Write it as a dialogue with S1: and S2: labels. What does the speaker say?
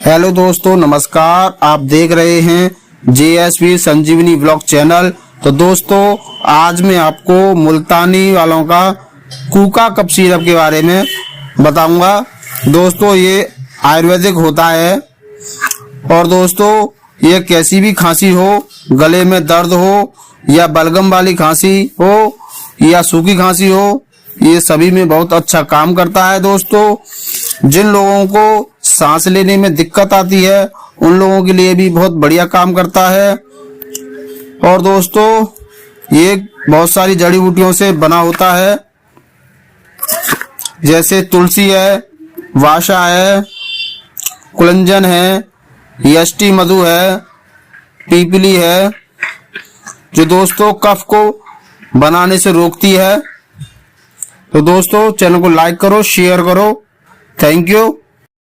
S1: Hello दोस्तों, नमस्कार। आप देख रहे हैं JSV संजीवनी ब्लॉग चैनल। तो दोस्तों, आज मैं आपको मुल्तानी वालों का कूका कफ सिरप के बारे में बताऊंगा। दोस्तों, ये आयुर्वेदिक होता है और दोस्तों ये कैसी भी खांसी हो, गले में दर्द हो या बलगम वाली खांसी हो या सूखी खांसी हो, ये सभी में बहुत अच्छा काम करता है। दोस्तों, जिन लोगों को सांस लेने में दिक्कत आती है उन लोगों के लिए भी बहुत बढ़िया काम करता है। और दोस्तों, ये बहुत सारी जड़ी बूटियों से बना होता है, जैसे तुलसी है, वाशा है, कुलंजन है, यष्टि मधु है, पीपली है, जो दोस्तों कफ को बनाने से रोकती है। तो दोस्तों, चैनल को लाइक करो, शेयर करो। Thank you.